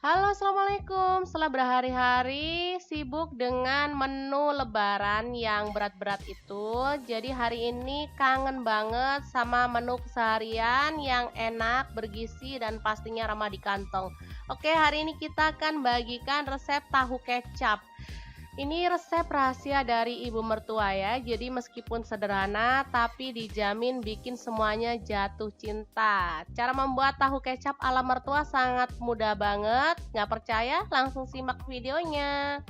Halo, assalamualaikum. Setelah berhari-hari sibuk dengan menu Lebaran yang berat-berat itu, jadi hari ini kangen banget sama menu keseharian yang enak, bergizi, dan pastinya ramah di kantong. Oke, hari ini kita akan bagikan resep tahu kecap. Ini resep rahasia dari ibu mertua ya, jadi meskipun sederhana tapi dijamin bikin semuanya jatuh cinta. Cara membuat tahu kecap ala mertua sangat mudah banget, nggak percaya? Langsung simak videonya.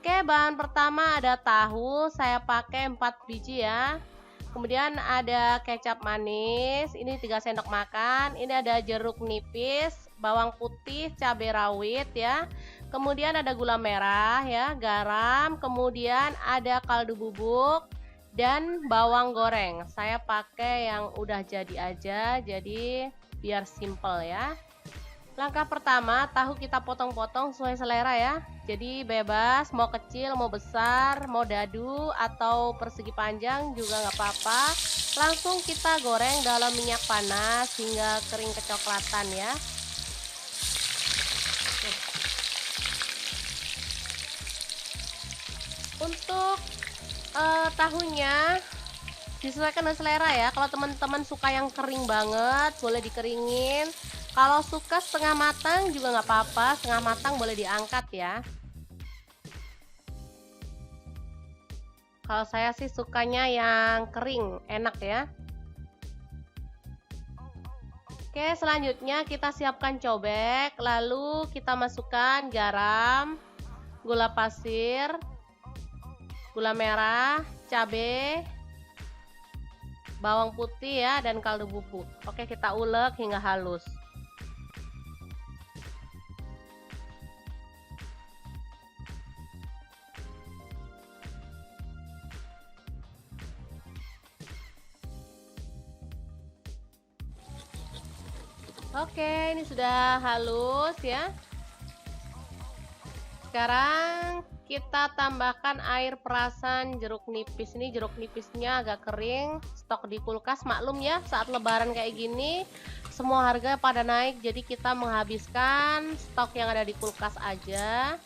Oke, bahan pertama ada tahu, saya pakai 4 biji ya. Kemudian ada kecap manis, ini 3 sendok makan. Ini ada jeruk nipis, bawang putih, cabai rawit ya. Kemudian ada gula merah ya, garam, kemudian ada kaldu bubuk dan bawang goreng. Saya pakai yang udah jadi aja, jadi biar simple ya. Langkah pertama, tahu kita potong-potong sesuai selera ya. Jadi bebas, mau kecil, mau besar, mau dadu atau persegi panjang juga nggak apa-apa. Langsung kita goreng dalam minyak panas hingga kering kecoklatan ya. Untuk tahunya disesuaikan dengan selera ya. Kalau teman-teman suka yang kering banget, boleh dikeringin. Kalau suka setengah matang juga nggak apa-apa, setengah matang boleh diangkat ya. Kalau saya sih sukanya yang kering, enak ya. Oke, selanjutnya kita siapkan cobek, lalu kita masukkan garam, gula pasir, gula merah, cabai, bawang putih ya, dan kaldu bubuk. Oke, kita ulek hingga halus. Oke, ini sudah halus ya. Sekarang kita tambahkan air perasan jeruk nipis. Ini jeruk nipisnya agak kering, stok di kulkas, maklum ya, saat lebaran kayak gini semua harga pada naik, jadi kita menghabiskan stok yang ada di kulkas aja.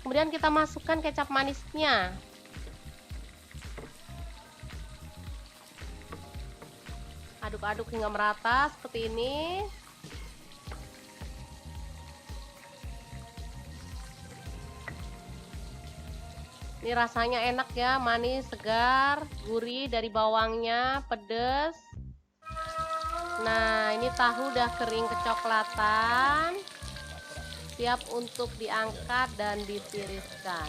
Kemudian kita masukkan kecap manisnya. Aduk-aduk hingga merata seperti ini. Ini rasanya enak ya, manis, segar, gurih dari bawangnya, pedas. Nah, ini tahu udah kering kecoklatan, siap untuk diangkat dan ditiriskan.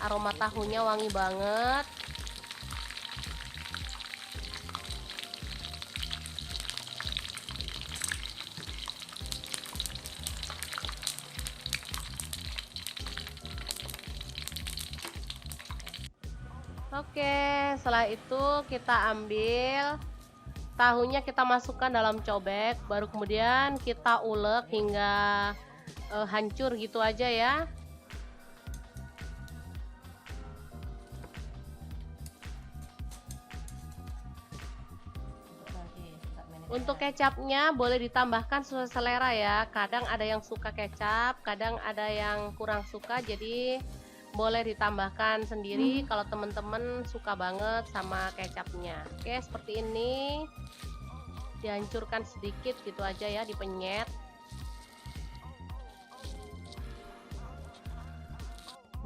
Aroma tahunya wangi banget. Oke, setelah itu kita ambil tahunya, kita masukkan dalam cobek, baru kemudian kita ulek hingga hancur gitu aja ya. Untuk kecapnya boleh ditambahkan sesuai selera ya. Kadang ada yang suka kecap, kadang ada yang kurang suka, jadi boleh ditambahkan sendiri kalau teman-teman suka banget sama kecapnya. Oke, seperti ini. Dihancurkan sedikit gitu aja ya, dipenyet.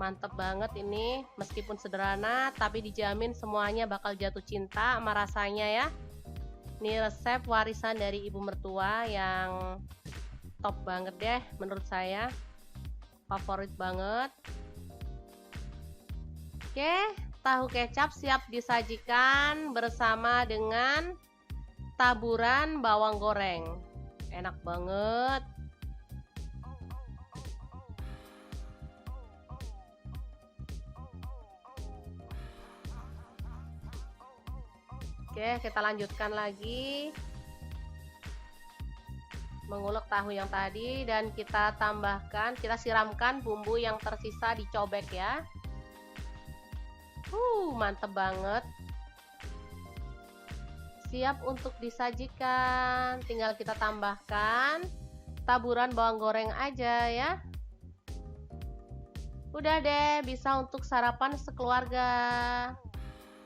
Mantep banget ini, meskipun sederhana tapi dijamin semuanya bakal jatuh cinta sama rasanya ya. Ini resep warisan dari ibu mertua yang top banget deh menurut saya, favorit banget. Oke, tahu kecap siap disajikan bersama dengan taburan bawang goreng. Enak banget. Oke, kita lanjutkan lagi mengulek tahu yang tadi, dan kita tambahkan, kita siramkan bumbu yang tersisa di cobek ya. Mantep banget. siap untuk disajikan. Tinggal kita tambahkan taburan bawang goreng aja ya. Udah deh, bisa untuk sarapan sekeluarga.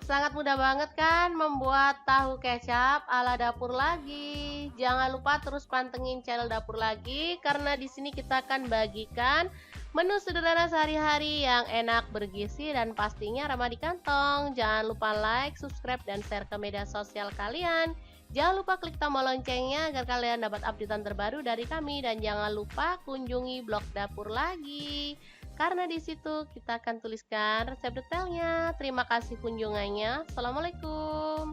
Sangat mudah banget kan membuat tahu kecap ala Dapur Lagi. Jangan lupa terus pantengin channel Dapur Lagi karena di sini kita akan bagikan menu sederhana sehari-hari yang enak, bergizi, dan pastinya ramah di kantong. Jangan lupa like, subscribe, dan share ke media sosial kalian. Jangan lupa klik tombol loncengnya agar kalian dapat updatean terbaru dari kami. Dan jangan lupa kunjungi blog Dapur Lagi, karena di situ kita akan tuliskan resep detailnya. Terima kasih kunjungannya. Assalamualaikum.